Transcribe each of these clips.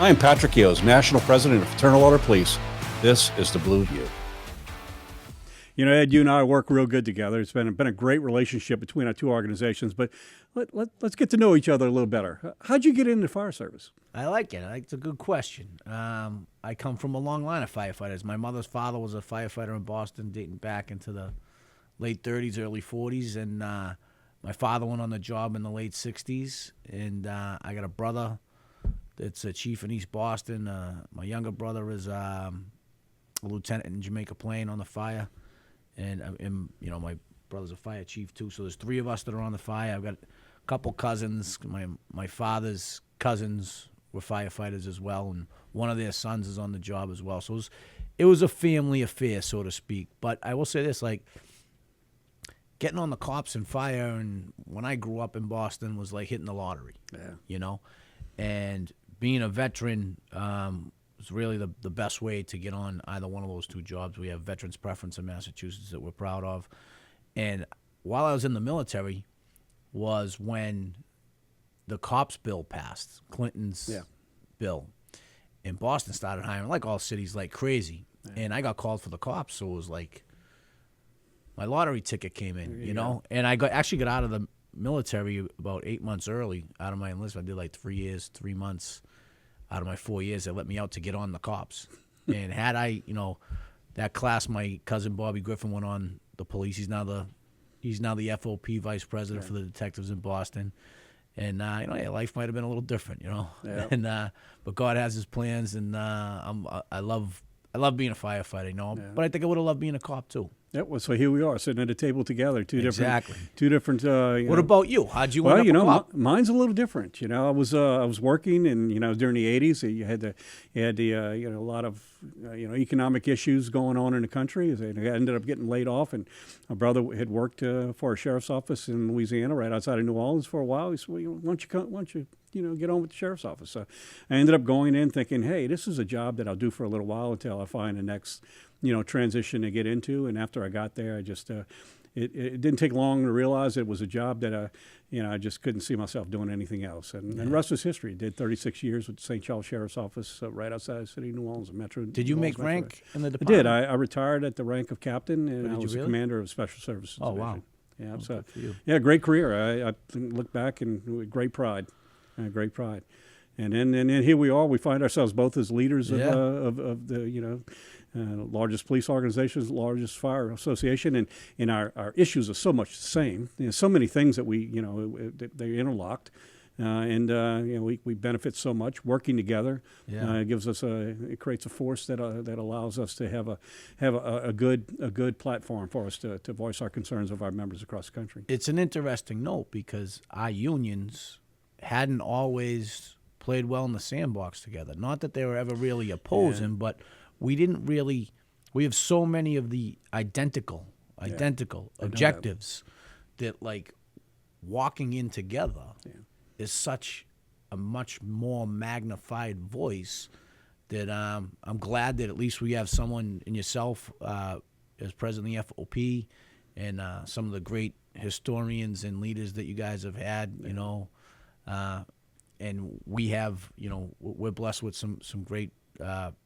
I am Patrick Yoes, National President of Fraternal Order of Police. This is the Blue View. You know, Ed, you and I work real good together. It's been a great relationship between our two organizations, but let's get to know each other a little better. How'd you get into the fire service? I like it. It's a good question. I come from a long line of firefighters. My mother's father was a firefighter in Boston dating back into the late 30s, early 40s, and my father went on the job in the late 60s, and I got a brother that's a chief in East Boston. My younger brother is a lieutenant in Jamaica Plain on the fire. And you know, my brother's a fire chief too. So there's three of us that are on the fire. I've got a couple cousins. My father's cousins were firefighters as well, and one of their sons is on the job as well. So it was a family affair, so to speak. But I will say this, like, getting on the cops and fire, and when I grew up in Boston, was like hitting the lottery. Yeah. You know, and being a veteran was really the best way to get on either one of those two jobs. We have veterans preference in Massachusetts that we're proud of. And while I was in the military was when the cops bill passed, Clinton's bill. And Boston started hiring, like all cities, like crazy. Yeah. And I got called for the cops, so it was like my lottery ticket came in, you know? And I actually got out of the military about 8 months early out of my enlistment. I did like 3 years, 3 months. Out of my 4 years, they let me out to get on the cops. And had I, you know, that class, my cousin Bobby Griffin went on the police. He's now the FOP Vice President for the detectives in Boston. And you know, life might have been a little different, you know. Yeah. And but God has His plans, and I love being a firefighter, you know. Yeah. But I think I would have loved being a cop too. Yeah, well, so here we are sitting at a table together. Two different. What about you? How'd you end up a cop? Mine's a little different. You know, I was working, and you know, during the '80s, you had a lot of economic issues going on in the country. I ended up getting laid off, and my brother had worked for a sheriff's office in Louisiana, right outside of New Orleans, for a while. He said, "Well, why don't you get on with the sheriff's office?" So I ended up going in thinking, hey, this is a job that I'll do for a little while until I find the next, transition to get into. And after I got there, I just, it didn't take long to realize it was a job that, I just couldn't see myself doing anything else. And the rest is history. Did 36 years with the St. Charles Sheriff's Office right outside the city of New Orleans, Metro. Did you make rank in the I department? did. I retired at the rank of captain, and I was the commander of Special Services Division. Wow. Yeah, so great career. I look back and with great pride. Great pride. And then here we are. We find ourselves both as leaders of the largest police organization, largest fire association, and our issues are so much the same. So many things that they're interlocked, we benefit so much working together. Yeah. It creates a force that allows us to have a good platform for us to voice our concerns of our members across the country. It's an interesting note because our unions hadn't always played well in the sandbox together. Not that they were ever really opposing, but we have so many of the identical objectives that like walking in together is such a much more magnified voice that I'm glad that at least we have someone in yourself as president of the FOP and some of the great historians and leaders that you guys have had, and we have, we're blessed with some great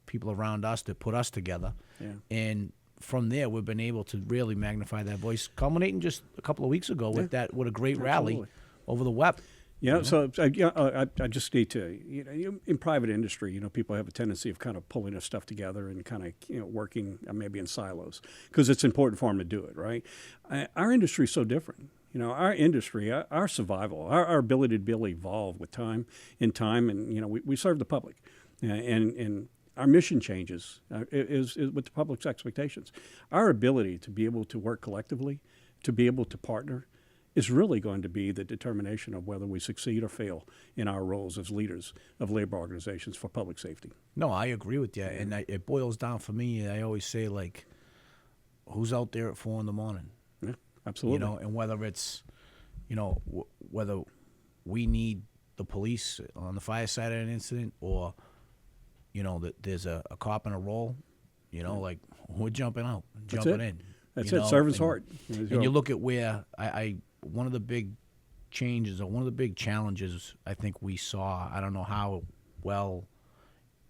people around us that put us together. Yeah. And from there, we've been able to really magnify that voice, culminating just a couple of weeks ago with a great rally over the WEP. Yeah, so I just need to, in private industry, people have a tendency of kind of pulling their stuff together and kind of, working maybe in silos because it's important for them to do it, right? Our industry is so different. Our industry, our survival, our ability to be able to evolve with time, and we serve the public, and our mission changes is with the public's expectations. Our ability to be able to work collectively, to be able to partner, is really going to be the determination of whether we succeed or fail in our roles as leaders of labor organizations for public safety. No, I agree with you, and it boils down for me. I always say, like, who's out there at 4 a.m? Yeah, absolutely. And whether it's, whether we need the police on the fire side of an incident, or, that there's a cop in a role, like we're jumping out, jumping in. That's it. Servant's heart. And you look at where one of the big changes or one of the big challenges I think we saw, I don't know how well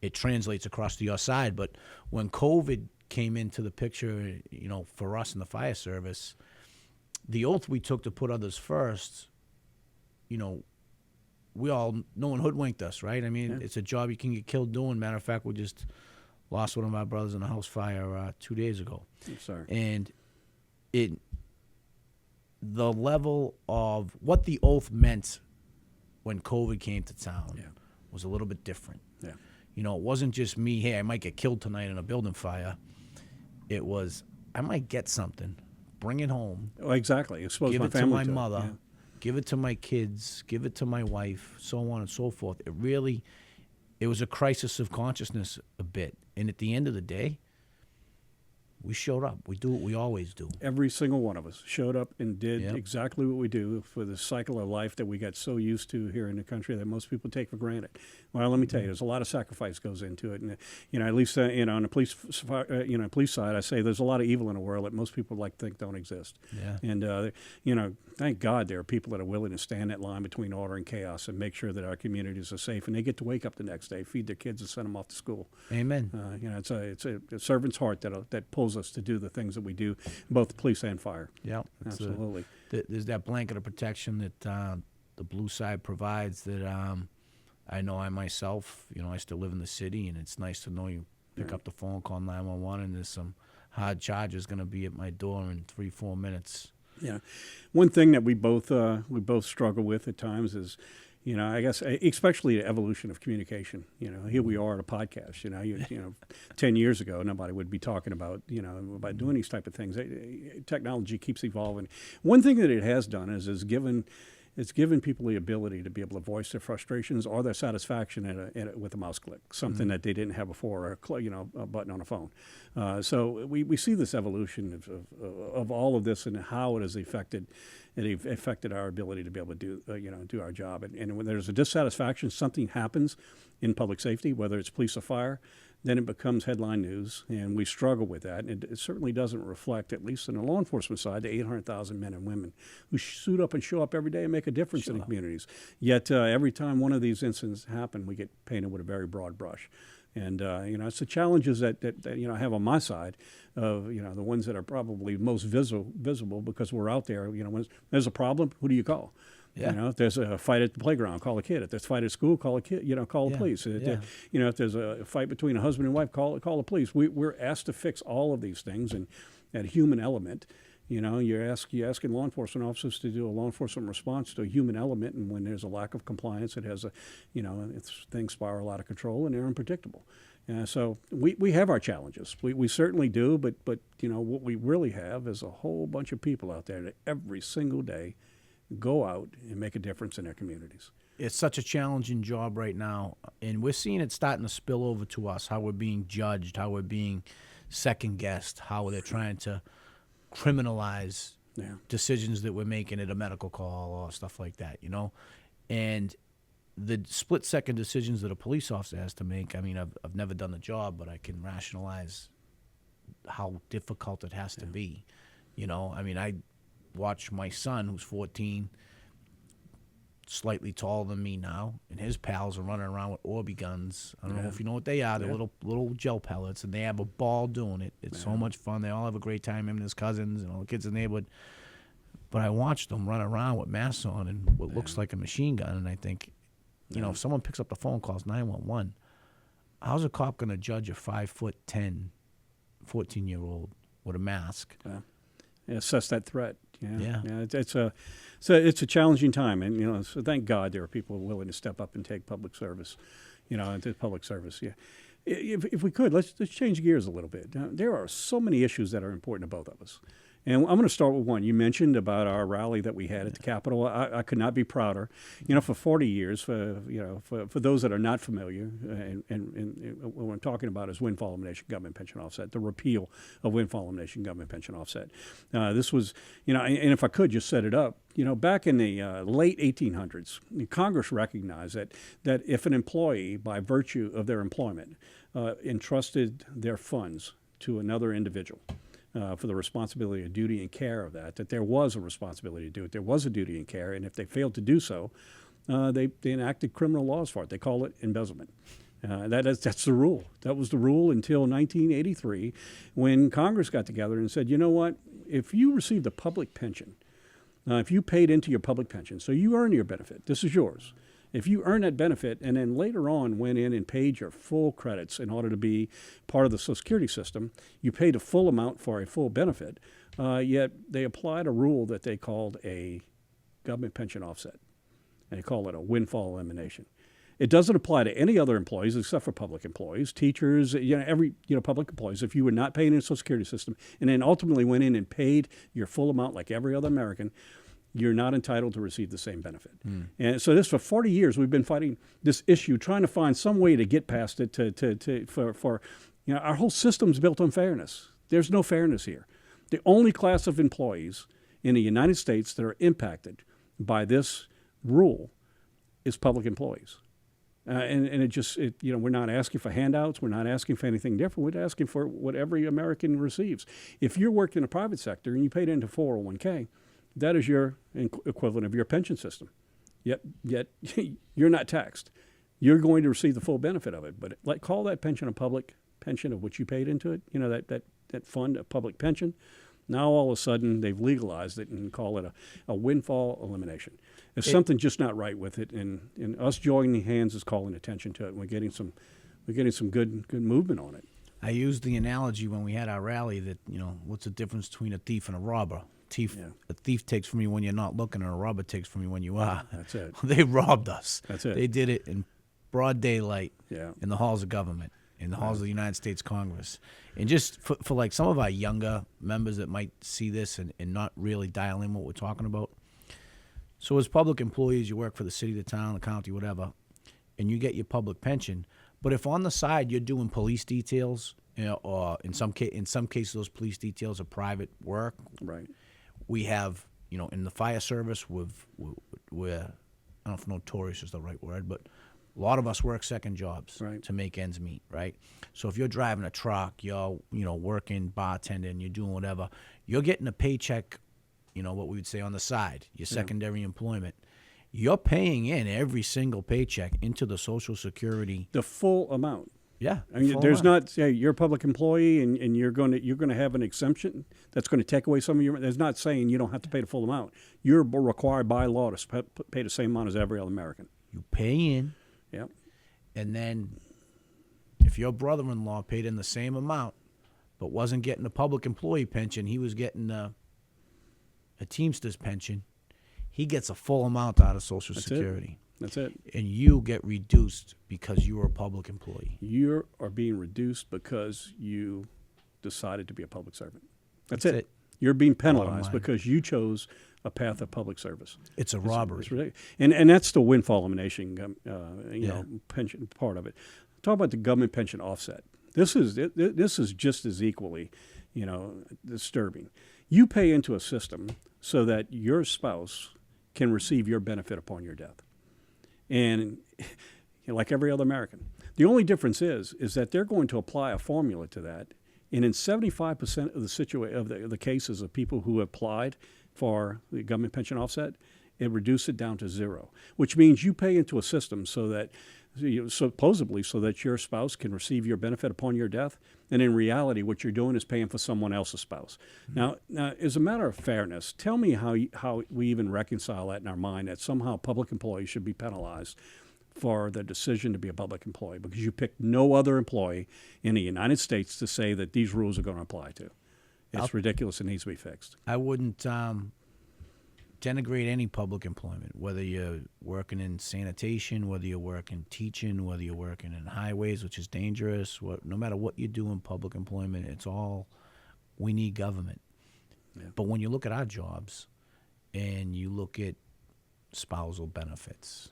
it translates across to your side. But when COVID came into the picture, for us in the fire service, the oath we took to put others first, we all, no one hoodwinked us, right? I mean, it's a job you can get killed doing. Matter of fact, we just lost one of my brothers in a house fire 2 days ago. I'm sorry. And the level of what the oath meant when COVID came to town was a little bit different. Yeah. It wasn't just me, hey, I might get killed tonight in a building fire. It was, I might get something, bring it home. Oh, exactly. Expose give my it family to my mother, Yeah. give it to my kids, give it to my wife, so on and so forth. It was a crisis of consciousness a bit. And at the end of the day, we showed up. We do what we always do. Every single one of us showed up and did exactly what we do for the cycle of life that we got so used to here in the country that most people take for granted. Well, let me tell you, there's a lot of sacrifice goes into it, and at least on the police side, I say there's a lot of evil in the world that most people think don't exist. Yeah. And thank God there are people that are willing to stand that line between order and chaos and make sure that our communities are safe, and they get to wake up the next day, feed their kids, and send them off to school. Amen. It's a servant's heart that pulls us to do the things that we do, both police and fire. Yeah, absolutely. There's that blanket of protection that the blue side provides that I know I myself, I still live in the city, and it's nice to know you pick up the phone, call 911, and there's some hard charges going to be at my door in 3-4 minutes. Yeah. One thing that we both struggle with at times is, I guess, especially the evolution of communication. Here we are at a podcast. 10 years ago, nobody would be talking about doing these type of things. Technology keeps evolving. One thing that it has done is given people the ability to be able to voice their frustrations or their satisfaction with a mouse click, something that they didn't have before, or a button on a phone. So we see this evolution of all of this and how it has affected our ability to be able to do our job. And when there's a dissatisfaction, something happens in public safety, whether it's police or fire, then it becomes headline news, and we struggle with that. And it certainly doesn't reflect, at least in the law enforcement side, the 800,000 men and women who suit up and show up every day and make a difference in the communities. Yet every time one of these incidents happen, we get painted with a very broad brush. And it's the challenges that I have on my side of the ones that are probably most visible because we're out there. When there's a problem, who do you call? Yeah. If there's a fight at the playground, call a kid. If there's a fight at school, call a kid. Call the police. If there's a fight between a husband and wife, call the police. We're asked to fix all of these things, and that human element. You're asking law enforcement officers to do a law enforcement response to a human element, and when there's a lack of compliance, it has things spiral out of control and they're unpredictable. So we have our challenges. We certainly do, but what we really have is a whole bunch of people out there that every single day go out and make a difference in their communities. It's such a challenging job right now, and we're seeing it starting to spill over to us, how we're being judged, how we're being second-guessed, how they're trying to criminalize decisions that we're making at a medical call or stuff like that, And the split-second decisions that a police officer has to make, I mean, I've never done the job, but I can rationalize how difficult it has to be. I mean, I watch my son, who's 14, slightly taller than me now, and his pals are running around with Orby guns. I don't know if you know what they are. They're little gel pellets, and they have a ball doing it. It's so much fun. They all have a great time, him and his cousins and all the kids in the neighborhood. But I watched them run around with masks on and what looks like a machine gun, and I think, if someone picks up the phone, calls 911, how's a cop going to judge a 5'10", 14-year-old with a mask? Assess that threat. It's a challenging time, and so thank God there are people willing to step up and take public service, into public service. Yeah, if we could, let's change gears a little bit. There are so many issues that are important to both of us. And I'm going to start with one. You mentioned about our rally that we had at the Capitol. I could not be prouder. For 40 years, for those that are not familiar, and what I'm talking about is Windfall Elimination Government Pension Offset, the repeal of Windfall Elimination Government Pension Offset. This was, and if I could just set it up, back in the late 1800s, Congress recognized that if an employee, by virtue of their employment, entrusted their funds to another individual, for the responsibility of duty and care of that there was a responsibility to do it. There was a duty and care, and if they failed to do so, they enacted criminal laws for it. They call it embezzlement. That's the rule. That was the rule until 1983, when Congress got together and said, you know what? If you received a public pension, if you paid into your public pension, so you earn your benefit, this is yours. If you earn that benefit and then later on went in and paid your full credits in order to be part of the Social Security system, you paid a full amount for a full benefit, yet they applied a rule that they called a government pension offset. And they call it a windfall elimination. It doesn't apply to any other employees except for public employees, teachers, public employees. If you were not paying in the Social Security system and then ultimately went in and paid your full amount like every other American, you're not entitled to receive the same benefit. And so this, for 40 years, we've been fighting this issue, trying to find some way to get past it for our whole system's built on fairness. There's no fairness here. The only class of employees in the United States that are impacted by this rule is public employees. We're not asking for handouts. We're not asking for anything different. We're asking for what every American receives. If you're working in the private sector and you paid into 401k, that is your equivalent of your pension system. Yet you're not taxed. You're going to receive the full benefit of it. But call that pension a public pension of which you paid into it. That fund, a public pension. Now all of a sudden they've legalized it and call it a windfall elimination. There's something just not right with it, and us joining hands is calling attention to it. And we're getting some good movement on it. I used the analogy when we had our rally that what's the difference between a thief and a robber? A thief takes from you when you're not looking, and a robber takes from you when you are. That's it. They robbed us. That's it. They did it in broad daylight. Yeah. In the halls of government, in the halls of the United States Congress. And just for like some of our younger members that might see this and not really dial in what we're talking about. So as public employees, you work for the city, the town, the county, whatever, and you get your public pension. But if on the side you're doing police details, or in some cases those police details are private work. Right. We have, in the fire service, we're I don't know if notorious is the right word, but a lot of us work second jobs to make ends meet, right? So if you're driving a truck, you're working, bartending, you're doing whatever, you're getting a paycheck, what we would say on the side, your secondary employment. You're paying in every single paycheck into the Social Security. The full amount. Yeah. I mean, there's not you're a public employee and you're going to have an exemption that's going to take away some of your. There's not saying you don't have to pay the full amount. You're required by law to pay the same amount as every other American. You pay in. Yep. And then if your brother-in-law paid in the same amount but wasn't getting a public employee pension, he was getting a Teamster's pension, he gets a full amount out of Social Security. That's it. And you get reduced because you were a public employee. You are being reduced because you decided to be a public servant. That's it. You're being penalized because you chose a path of public service. It's a robbery. It's ridiculous. And that's the windfall elimination, pension part of it. Talk about the government pension offset. This is just as equally, disturbing. You pay into a system so that your spouse can receive your benefit upon your death. And like every other American. The only difference is that they're going to apply a formula to that. And in 75% of the cases of people who applied for the government pension offset, it reduced it down to zero, which means you pay into a system so that supposedly so that your spouse can receive your benefit upon your death. And in reality, what you're doing is paying for someone else's spouse. Mm-hmm. Now, as a matter of fairness, tell me how we even reconcile that in our mind that somehow public employees should be penalized for the decision to be a public employee because you picked no other employee in the United States to say that these rules are going to apply to. It's ridiculous. It needs to be fixed. I wouldn't denigrate any public employment, whether you're working in sanitation, whether you're working teaching, whether you're working in highways, which is dangerous. No matter what you do in public employment, it's all, we need government. Yeah. But when you look at our jobs and you look at spousal benefits,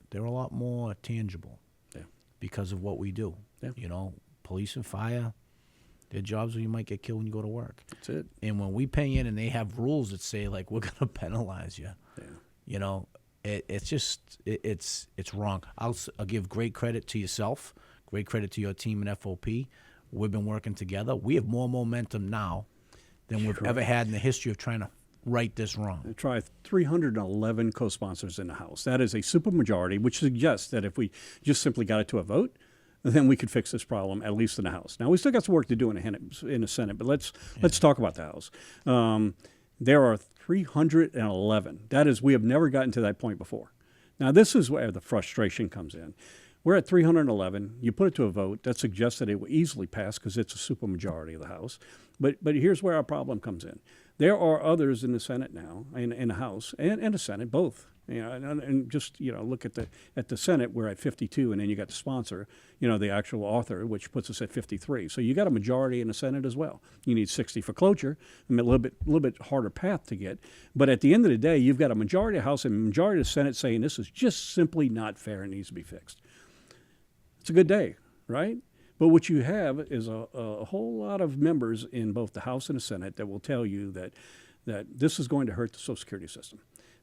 they're a lot more tangible because of what we do. Yeah. Police and fire, they're jobs where you might get killed when you go to work. That's it. And when we pay in and they have rules that say, like, we're going to penalize you, it's wrong. I'll give great credit to yourself, great credit to your team in FOP. We've been working together. We have more momentum now than we've ever had in the history of trying to right this wrong. I try 311 co-sponsors in the House. That is a supermajority, which suggests that if we just simply got it to a vote, then we could fix this problem, at least in the House. Now, we still got some work to do in the Senate, but let's talk about the House. There are 311. That is, we have never gotten to that point before. Now, this is where the frustration comes in. We're at 311. You put it to a vote. That suggests that it will easily pass because it's a supermajority of the House. But here's where our problem comes in. There are others in the Senate now, in the House and the Senate, both. And just look at the Senate. We're at 52, and then you got the sponsor, the actual author, which puts us at 53. So you got a majority in the Senate as well. You need 60 for cloture. I mean, a little bit harder path to get. But at the end of the day, you've got a majority of the House and a majority of the Senate saying this is just simply not fair and needs to be fixed. It's a good day, right? But what you have is a whole lot of members in both the House and the Senate that will tell you that this is going to hurt the Social Security system.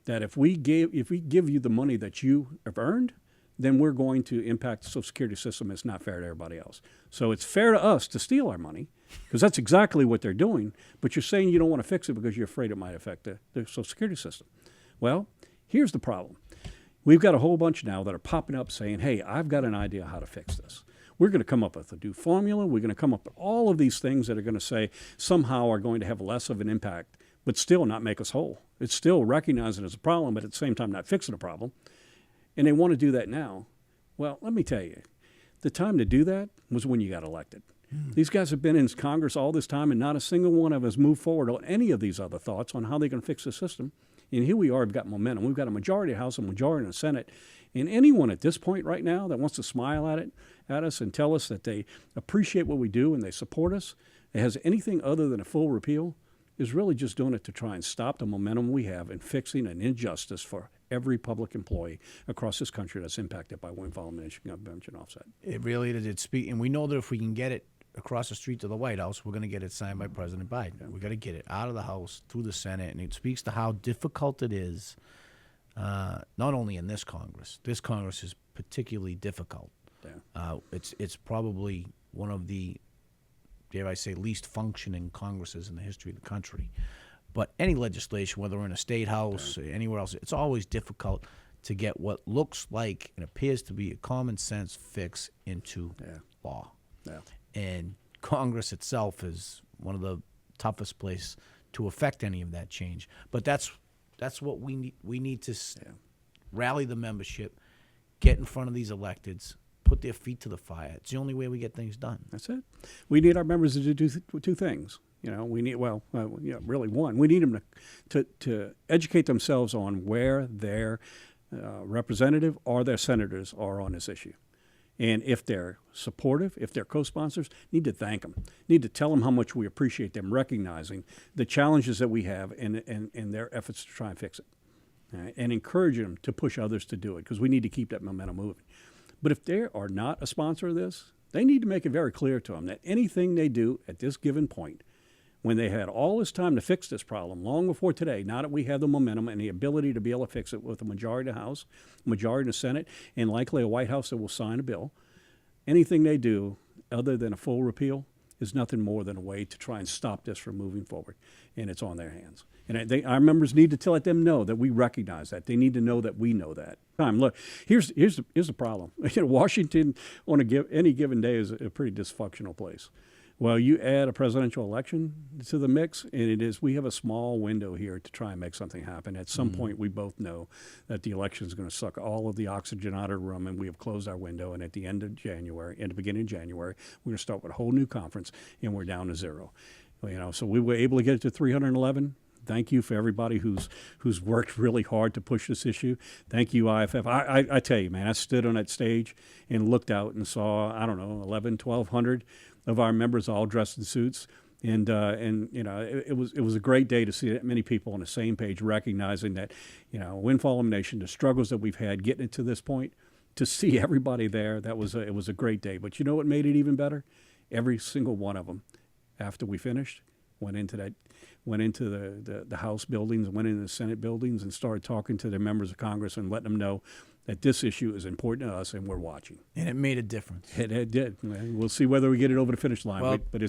That if we give you the money that you have earned, then we're going to impact the Social Security system. It's not fair to everybody else. So it's fair to us to steal our money, because that's exactly what they're doing. But you're saying you don't want to fix it because you're afraid it might affect the Social Security system. Well, here's the problem. We've got a whole bunch now that are popping up saying, hey, I've got an idea how to fix this. We're going to come up with a new formula. We're going to come up with all of these things that are going to say somehow are going to have less of an impact, but still not make us whole. It's still recognizing it as a problem, but at the same time not fixing a problem. And they want to do that now. Well, let me tell you, the time to do that was when you got elected. These guys have been in Congress all this time, and not a single one of us moved forward on any of these other thoughts on how they can fix the system. And here we are, we've got momentum. We've got a majority of the House, a majority in the Senate. And anyone at this point right now that wants to smile at us and tell us that they appreciate what we do and they support us, that has anything other than a full repeal, is really just doing it to try and stop the momentum we have in fixing an injustice for every public employee across this country that's impacted by windfall elimination, prevention, offset. It really is. And we know that if we can get it across the street to the White House, we're going to get it signed by President Biden. Yeah. We've got to get it out of the House, through the Senate, and it speaks to how difficult it is, not only in this Congress. This Congress is particularly difficult. Yeah. It's probably one of the, dare I say, least functioning Congresses in the history of the country. But any legislation, whether in a state house, anywhere else, it's always difficult to get what looks like and appears to be a common sense fix into law. Yeah. And Congress itself is one of the toughest place to affect any of that change. But that's what we need. We need to rally the membership, get in front of these electeds, put their feet to the fire. It's the only way we get things done. That's it. We need our members to do two things. We need really one. We need them to educate themselves on where their representative or their senators are on this issue. And if they're supportive, if they're co-sponsors, need to thank them. Need to tell them how much we appreciate them recognizing the challenges that we have and their efforts to try and fix it. Right? And encourage them to push others to do it, because we need to keep that momentum moving. But if they are not a sponsor of this, they need to make it very clear to them that anything they do at this given point, when they had all this time to fix this problem long before today, now that we have the momentum and the ability to be able to fix it with a majority in the House, majority in the Senate, and likely a White House that will sign a bill, anything they do other than a full repeal is nothing more than a way to try and stop this from moving forward. And it's on their hands. And our members need to let them know that we recognize that. They need to know that we know that. Look, here's the problem. Washington on any given day is a pretty dysfunctional place. Well, you add a presidential election to the mix, and we have a small window here to try and make something happen. At some point, we both know that the election is going to suck all of the oxygen out of the room, and we have closed our window. And at the end of January, at the beginning of January, we're going to start with a whole new conference, and we're down to zero. So we were able to get it to 311. Thank you for everybody who's worked really hard to push this issue. Thank you, IAFF. I tell you, man, I stood on that stage and looked out and saw, 1,200 of our members all dressed in suits. And it was a great day to see that many people on the same page, recognizing that, windfall elimination, the struggles that we've had getting it to this point, to see everybody there, it was a great day. But you know what made it even better? Every single one of them, after we finished, went into the House buildings, went into the Senate buildings, and started talking to their members of Congress and letting them know that this issue is important to us and we're watching. And it made a difference. It did. We'll see whether we get it over the finish line. Well, but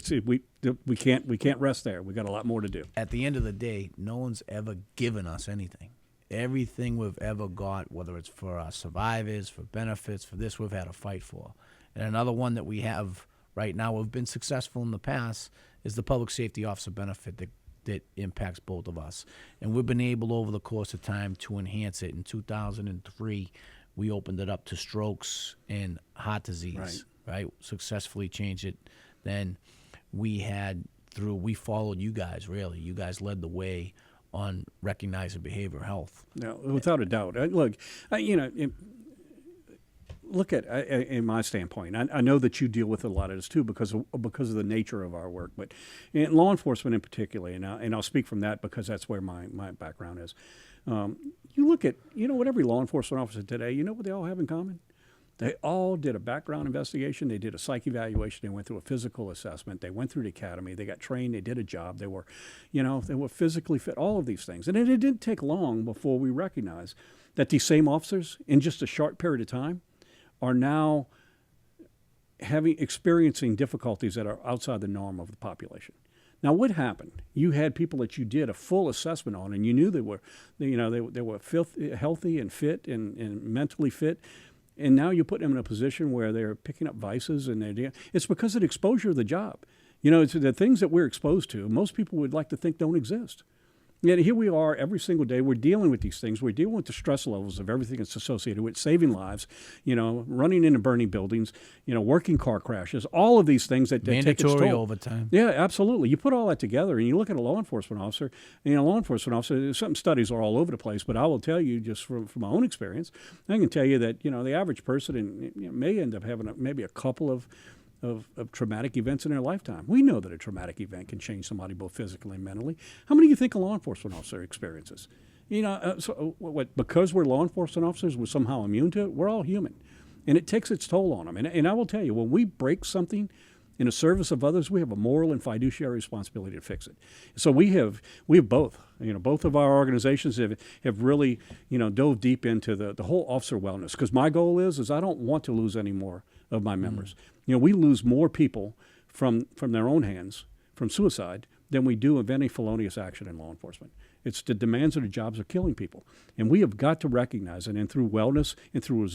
we can't rest there. We got a lot more to do. At the end of the day, no one's ever given us anything. Everything we've ever got, whether it's for our survivors, for benefits, for this, we've had to fight for. And another one that we have right now, we've been successful in the past, is the public safety officer benefit that impacts both of us. And we've been able over the course of time to enhance it. In 2003, we opened it up to strokes and heart disease, right? Successfully changed it. Then we followed you guys, really. You guys led the way on recognizing behavioral health. No, without a doubt. Look at in my standpoint. I know that you deal with a lot of this too because of the nature of our work. But in law enforcement in particular, and I'll speak from that because that's where my background is. You look at what every law enforcement officer today. You know what they all have in common? They all did a background investigation. They did a psych evaluation. They went through a physical assessment. They went through the academy. They got trained. They did a job. They were physically fit. All of these things, and it didn't take long before we recognized that these same officers, in just a short period of time, are now experiencing difficulties that are outside the norm of the population. Now, what happened? You had people that you did a full assessment on, and you knew they were healthy and fit and mentally fit. And now you put them in a position where they're picking up vices, and it's because of the exposure of the job. It's the things that we're exposed to. Most people would like to think don't exist. Yet here we are every single day. We're dealing with these things. We're dealing with the stress levels of everything that's associated with saving lives, running into burning buildings, working car crashes, all of these things that take its toll. Mandatory overtime. Yeah, absolutely. You put all that together and you look at a law enforcement officer, some studies are all over the place, but I will tell you just from my own experience, I can tell you that, the average person may end up having maybe a couple of traumatic events in their lifetime. We know that a traumatic event can change somebody both physically and mentally. How many do you think a law enforcement officer experiences? Because we're law enforcement officers, we're somehow immune to it? We're all human. And it takes its toll on them. And I will tell you, when we break something in the service of others, we have a moral and fiduciary responsibility to fix it. So we have both. Both of our organizations have really, dove deep into the whole officer wellness. Because my goal is I don't want to lose any more of my members. We lose more people from their own hands, from suicide, than we do of any felonious action in law enforcement. It's the demands of the jobs are killing people. And we have got to recognize it. And through wellness and through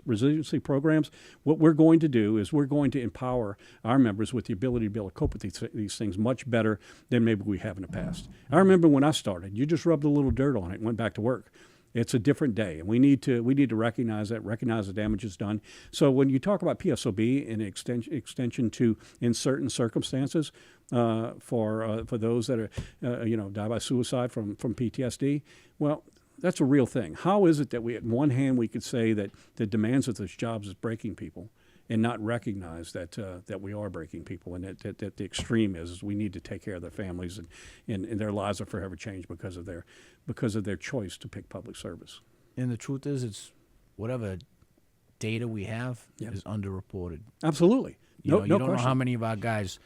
resiliency programs, what we're going to do is we're going to empower our members with the ability to be able to cope with these things much better than maybe we have in the past. I remember when I started, you just rubbed a little dirt on it and went back to work. It's a different day, and we need to recognize that, recognize the damage is done. So when you talk about PSOB and extension to in certain circumstances for those that are die by suicide from PTSD, well, that's a real thing. How is it that we, on one hand, we could say that the demands of this job is breaking people, and not recognize that we are breaking people, and that the extreme is we need to take care of their families and their lives are forever changed because of their choice to pick public service. And the truth is, it's whatever data we have is underreported. Absolutely. You don't know how many of our guys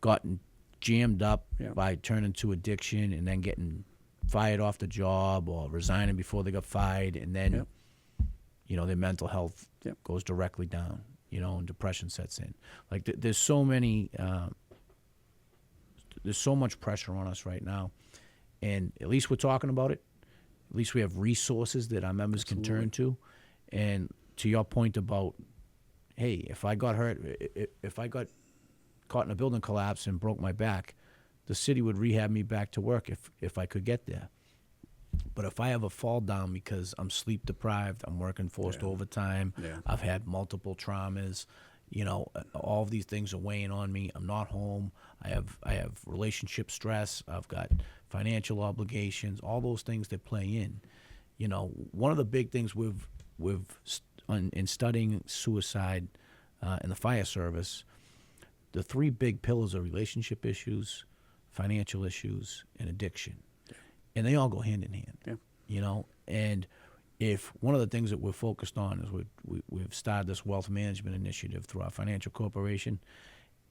gotten jammed up by turning to addiction and then getting fired off the job or resigning before they got fired, and then their mental health goes directly down. And depression sets in. Like there's so much pressure on us right now, and at least we're talking about it. At least we have resources that our members can turn to. And to your point about, hey, if I got hurt, if I got caught in a building collapse and broke my back, the city would rehab me back to work if I could get there. But if I have a fall down because I'm sleep deprived, I'm working forced overtime, I've had multiple traumas, all of these things are weighing on me. I'm not home. I have relationship stress. I've got financial obligations. All those things that play in. One of the big things we've in studying suicide in the fire service, the three big pillars are relationship issues, financial issues, and addiction. And they all go hand in hand, And if one of the things that we're focused on is we've started this wealth management initiative through our financial corporation,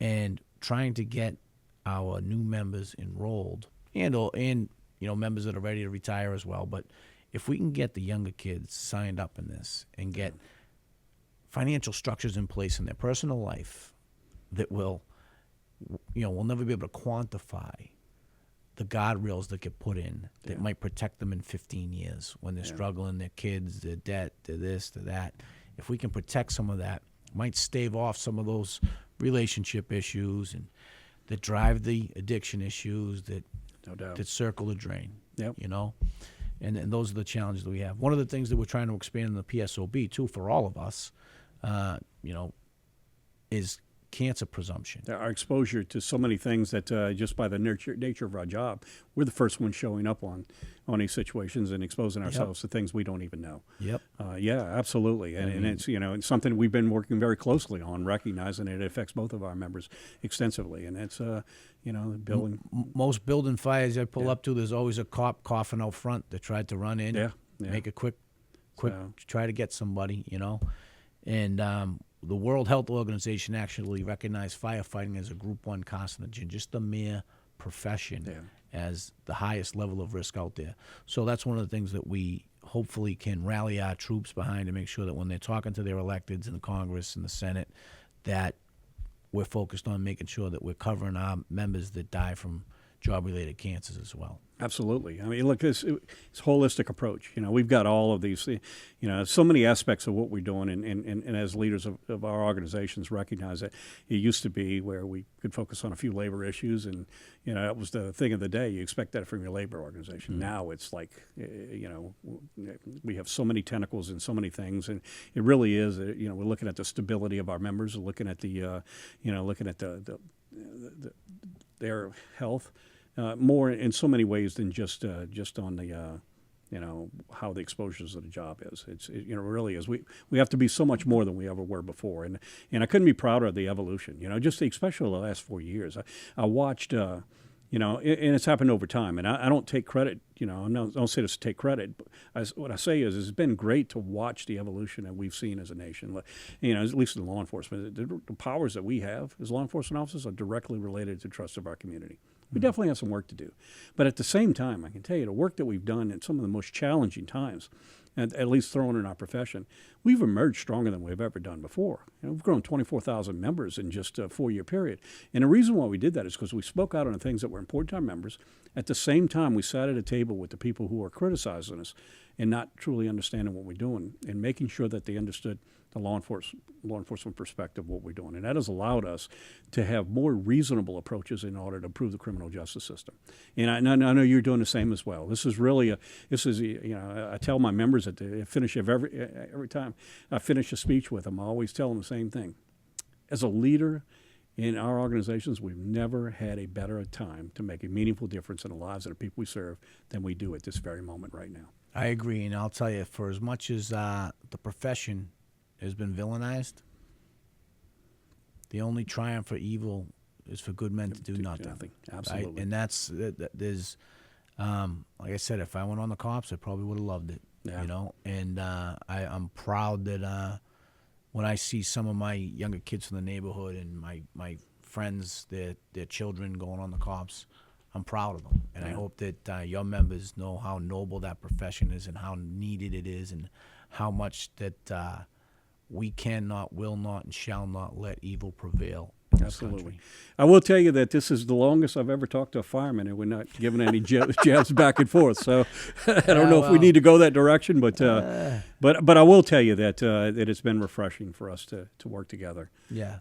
and trying to get our new members enrolled, and members that are ready to retire as well. But if we can get the younger kids signed up in this and get financial structures in place in their personal life that will, we'll never be able to quantify the guardrails that get put in that might protect them in 15 years when they're struggling, their kids, their debt, their this, their that. If we can protect some of that, might stave off some of those relationship issues and that drive the addiction issues that No doubt. that circle the drain. Yep. You know, and those are the challenges that we have. One of the things that we're trying to expand in the PSOB too for all of us, is cancer presumption. Our exposure to so many things that just by the nature of our job, we're the first ones showing up on these situations and exposing ourselves to things we don't even know. Yep. Yeah, absolutely. And it's, it's something we've been working very closely on, recognizing it affects both of our members extensively. And it's, building. Most building fires I pull up to, there's always a cop coughing out front that tried to run in, make a quick, try to get somebody, And the World Health Organization actually recognized firefighting as a Group 1 carcinogen, just the mere profession as the highest level of risk out there. So that's one of the things that we hopefully can rally our troops behind to make sure that when they're talking to their electeds in the Congress and the Senate, that we're focused on making sure that we're covering our members that die from job-related cancers as well. Absolutely. I mean, look, it's a holistic approach. We've got all of these, so many aspects of what we're doing, and as leaders of our organizations recognize that it used to be where we could focus on a few labor issues, and, that was the thing of the day. You expect that from your labor organization. Mm-hmm. Now it's like, we have so many tentacles and so many things, and it really is, we're looking at the stability of our members, we're looking at their health. More in so many ways than just on the how the exposures of the job is. It really is. We have to be so much more than we ever were before, and I couldn't be prouder of the evolution. Just especially the last 4 years. I watched. And it's happened over time, and I don't take credit. I don't say this to take credit. But what I say is, it's been great to watch the evolution that we've seen as a nation. At least in law enforcement, the powers that we have as law enforcement officers are directly related to trust of our community. We definitely have some work to do. But at the same time, I can tell you the work that we've done in some of the most challenging times, at least thrown in our profession, we've emerged stronger than we've ever done before. We've grown 24,000 members in just a 4-year period. And the reason why we did that is because we spoke out on the things that were important to our members. At the same time, we sat at a table with the people who are criticizing us and not truly understanding what we're doing and making sure that they understood the law enforcement perspective of what we're doing. And that has allowed us to have more reasonable approaches in order to improve the criminal justice system. And I know you're doing the same as well. This is really I tell my members at the finish of every time I finish a speech with them, I always tell them the same thing. As a leader in our organizations, we've never had a better time to make a meaningful difference in the lives of the people we serve than we do at this very moment right now. I agree, and I'll tell you, for as much as the profession has been villainized, the only triumph for evil is for good men to do nothing. Absolutely. Right? And there's, like I said, if I went on the cops, I probably would have loved it. Yeah. And I'm proud that when I see some of my younger kids from the neighborhood and my friends, their children going on the cops, I'm proud of them. And I hope that your members know how noble that profession is and how needed it is and how much that we cannot, will not, and shall not let evil prevail in this country. I will tell you that this is the longest I've ever talked to a fireman, and we're not giving any jabs back and forth. So I don't know if we need to go that direction, but I will tell you that it's been refreshing for us to work together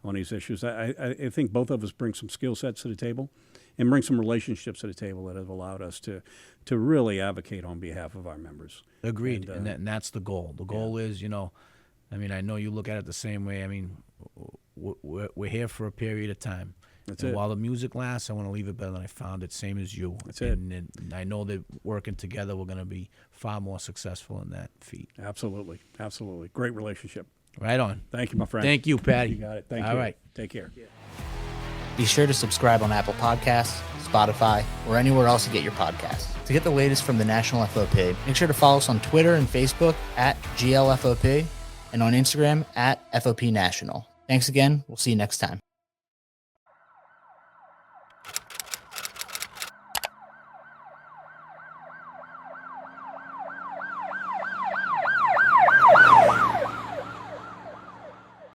on these issues. I think both of us bring some skill sets to the table and bring some relationships to the table that have allowed us to really advocate on behalf of our members. Agreed, and that's the goal. The goal is, I know you look at it the same way. I mean, we're here for a period of time. That's and it. While the music lasts, I want to leave it better than I found it, same as you. That's and I know that working together, we're going to be far more successful in that feat. Absolutely. Great relationship. Right on. Thank you, my friend. Thank you, Patty. You got it. Thank you. All right. Take care. Be sure to subscribe on Apple Podcasts, Spotify, or anywhere else you get your podcasts. To get the latest from the National FOP, make sure to follow us on Twitter and Facebook at GLFOP and on Instagram at FOP National. Thanks again. We'll see you next time.